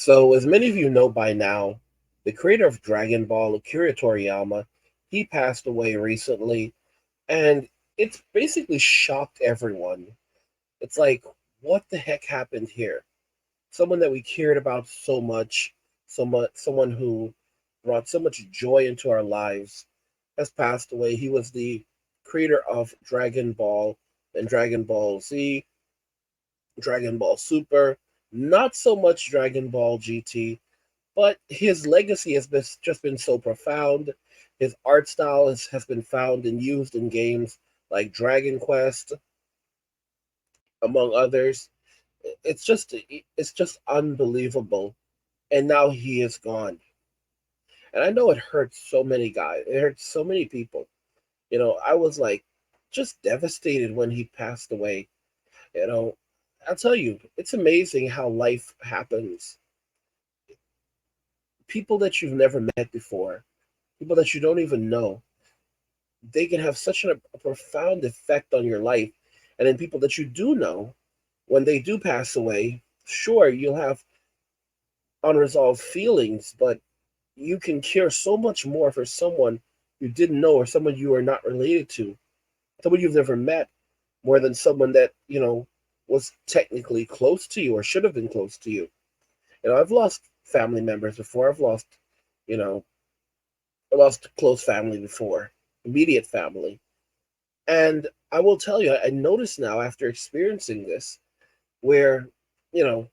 So, as many of you know by now, the creator of Dragon Ball, Akira Toriyama, he passed away recently, and it's basically shocked everyone. It's like, what the heck happened here? Someone that we cared about someone who brought so much joy into our lives, has passed away. He was the creator of Dragon Ball and Dragon Ball Z, Dragon Ball Super, not so much Dragon Ball GT, but his legacy just been so profound. His art style has been found and used in games like Dragon Quest, among others. It's just unbelievable. And now he is gone. And I know it hurts so many guys. It hurts so many people. I was like just devastated when he passed away. You know, I'll tell you, it's amazing how life happens. People that you've never met before, people that you don't even know, they can have such a profound effect on your life. And then people that you do know, when they do pass away, sure, you'll have unresolved feelings, but you can care so much more for someone you didn't know or someone you are not related to, someone you've never met, more than someone that, was technically close to you or should have been close to you. I've lost family members before. You know, I lost close family before, immediate family. And I will tell you, I notice now after experiencing this, where, you know,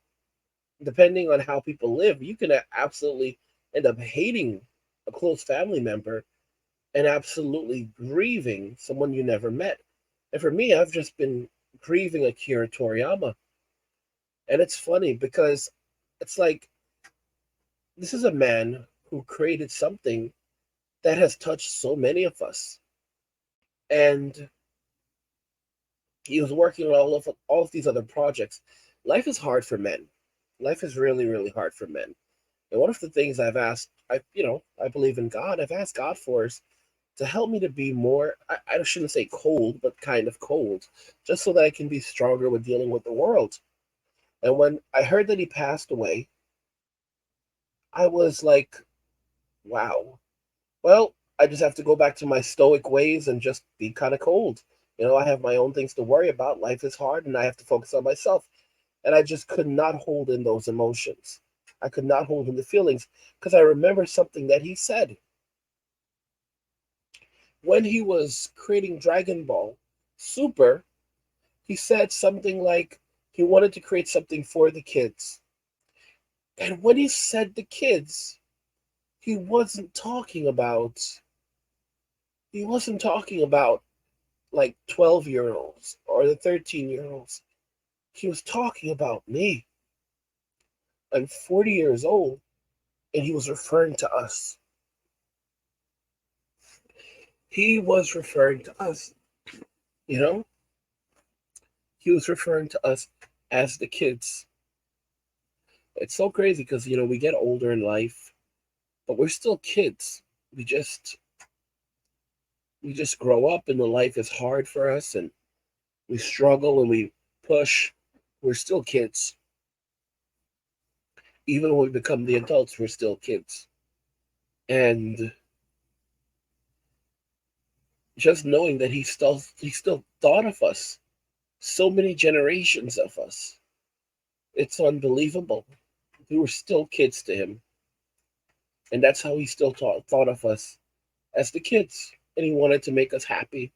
depending on how people live, you can absolutely end up hating a close family member and absolutely grieving someone you never met. And for me, I've just been grieving Akira Toriyama. And it's funny because it's like this is a man who created something that has touched so many of us. And he was working on all of these other projects. Life is hard for men. Life is really, really hard for men. And one of the things I've asked, I believe in God. I've asked God for is to help me to be more. I shouldn't say cold, but kind of cold, just so that I can be stronger with dealing with the world. And when I heard that he passed away, I was like, wow. Well, I just have to go back to my stoic ways and just be kind of cold. I have my own things to worry about. Life is hard, and I have to focus on myself. And I just could not hold in those emotions. I could not hold in the feelings because I remember something that he said when he was creating Dragon Ball Super. He said something like he wanted to create something for the kids. And when he said the kids, he wasn't talking about he wasn't talking about like 12-year-olds or the 13-year-olds. He was talking about me. I'm 40 years old, and he was referring to us. He was referring to us, you know? He was referring to us as the kids. It's so crazy because, we get older in life, but we're still kids. We just grow up, and the life is hard for us, and we struggle and we push. We're still kids. Even when we become the adults, we're still kids. And just knowing that he still thought of us, so many generations of us, it's unbelievable. We were still kids to him, and that's how he still thought of us as the kids. And he wanted to make us happy,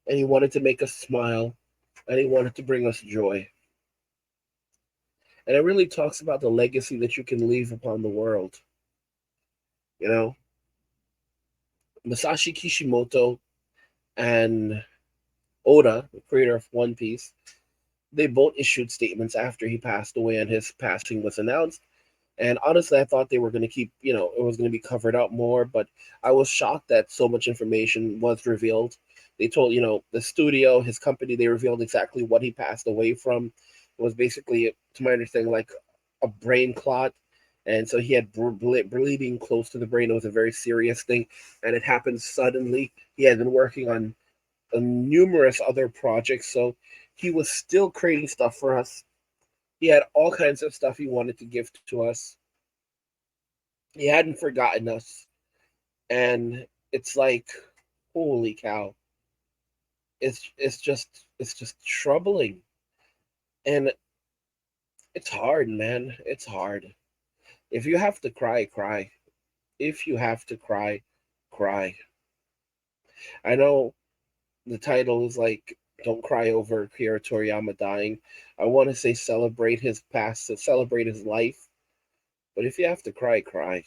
and he wanted to make us smile, and he wanted to bring us joy. And it really talks about the legacy that you can leave upon the world. You know, Masashi Kishimoto and Oda, the creator of One Piece, they both issued statements after he passed away and his passing was announced. And honestly, I thought they were going to keep, it was going to be covered up more, but I was shocked that so much information was revealed. They told, the studio, his company, they revealed exactly what he passed away from. It was basically, to my understanding, like a brain clot. And so he had bleeding close to the brain. It was a very serious thing, and it happened suddenly. He had been working on numerous other projects, so he was still creating stuff for us. He had all kinds of stuff he wanted to give to us. He hadn't forgotten us. And it's like, holy cow. It's just troubling. And it's hard, man. It's hard. If you have to cry, cry. If you have to cry, cry. I know the title is like "Don't Cry Over Akira Toriyama Dying." I want to say celebrate his past, celebrate his life. But if you have to cry, cry.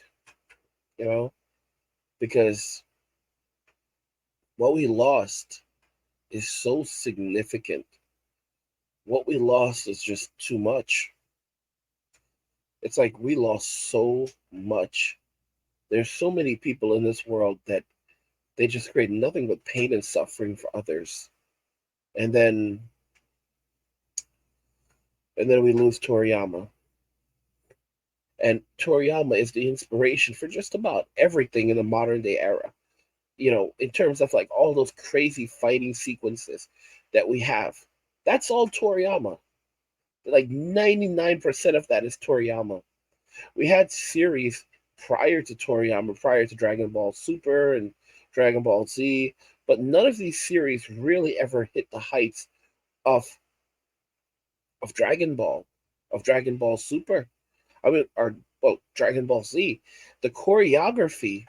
You know, because what we lost is so significant. What we lost is just too much. It's like we lost so much. There's so many people in this world that they just create nothing but pain and suffering for others. And then we lose Toriyama. And Toriyama is the inspiration for just about everything in the modern day era. In terms of like all those crazy fighting sequences that we have. That's all Toriyama. Like 99% of that is Toriyama. We had series prior to Toriyama, prior to Dragon Ball Super and Dragon Ball Z, but none of these series really ever hit the heights of of Dragon Ball, of Dragon Ball Super. I mean, or well, Dragon Ball Z. The choreography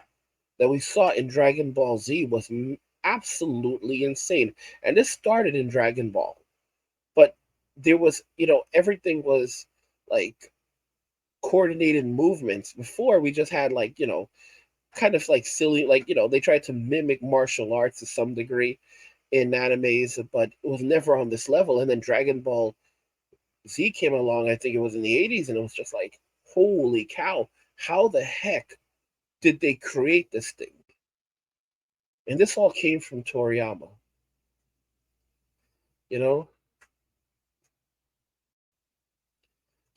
that we saw in Dragon Ball Z was absolutely insane, and this started in Dragon Ball, but there was, everything was like coordinated movements. Before we just had like, kind of like silly, like, they tried to mimic martial arts to some degree in animes, but it was never on this level. And then Dragon Ball Z came along, I think it was in the 80s, and it was just like, holy cow, how the heck did they create this thing? And this all came from Toriyama, you know?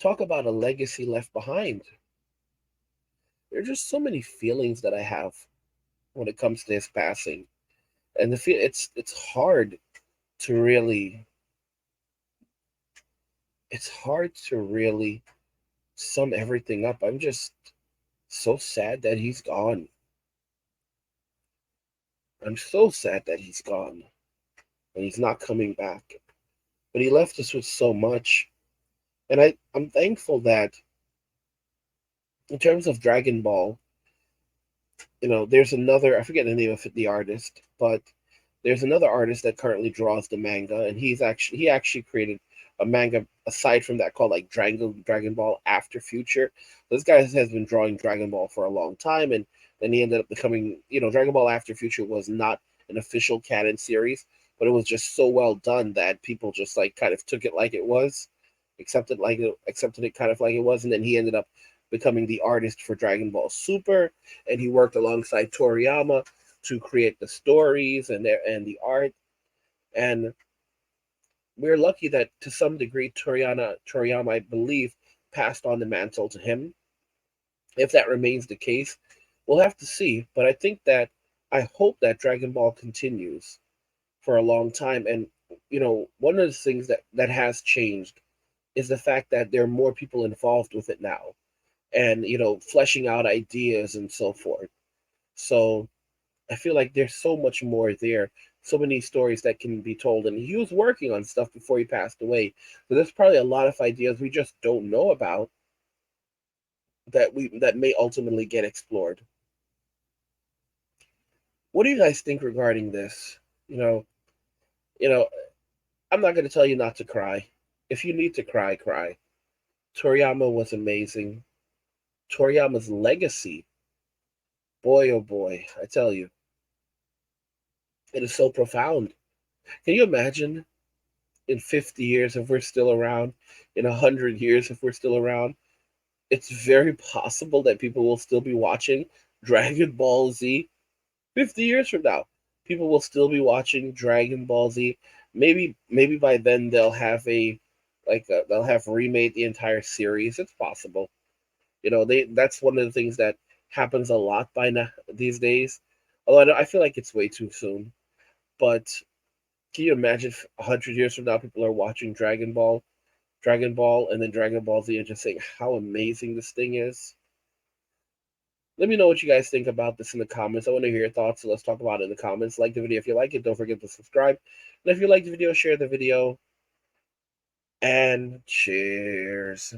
Talk about a legacy left behind. There are just so many feelings that I have when it comes to his passing. And it's hard to really it's hard to really sum everything up. I'm just so sad that he's gone. I'm so sad that he's gone and he's not coming back. But he left us with so much. And I'm thankful that in terms of Dragon Ball, there's another, I forget the name of the artist, but there's another artist that currently draws the manga, and he actually created a manga aside from that called like Dragon Ball After Future. This guy has been drawing Dragon Ball for a long time, and then he ended up becoming, Dragon Ball After Future was not an official canon series, but it was just so well done that people just like kind of took it like it was, accepted it kind of like it was, and then he ended up becoming the artist for Dragon Ball Super, and he worked alongside Toriyama to create the stories and the art. And we're lucky that to some degree Toriyama, I believe, passed on the mantle to him. If that remains the case, we'll have to see. But I hope that Dragon Ball continues for a long time. And one of the things that has changed is the fact that there are more people involved with it now, and fleshing out ideas and so forth. So I feel like there's so much more there, so many stories that can be told. And he was working on stuff before he passed away. So there's probably a lot of ideas we just don't know about that may ultimately get explored. What do you guys think regarding this? You know, you know, I'm not gonna tell you not to cry. If you need to cry, cry. Toriyama was amazing. Toriyama's legacy, boy oh boy, I tell you, it is so profound. Can you imagine in 50 years if we're still around, in 100 years if we're still around? It's very possible that people will still be watching Dragon Ball Z 50 years from now. People will still be watching Dragon Ball Z. Maybe by then they'll have remade the entire series. It's possible. That's one of the things that happens a lot by now these days. Although I feel like it's way too soon. But can you imagine if 100 years from now people are watching Dragon Ball? Dragon Ball and then Dragon Ball Z and just saying how amazing this thing is. Let me know what you guys think about this in the comments. I want to hear your thoughts, so let's talk about it in the comments. Like the video if you like it. Don't forget to subscribe. And if you like the video, share the video. And cheers.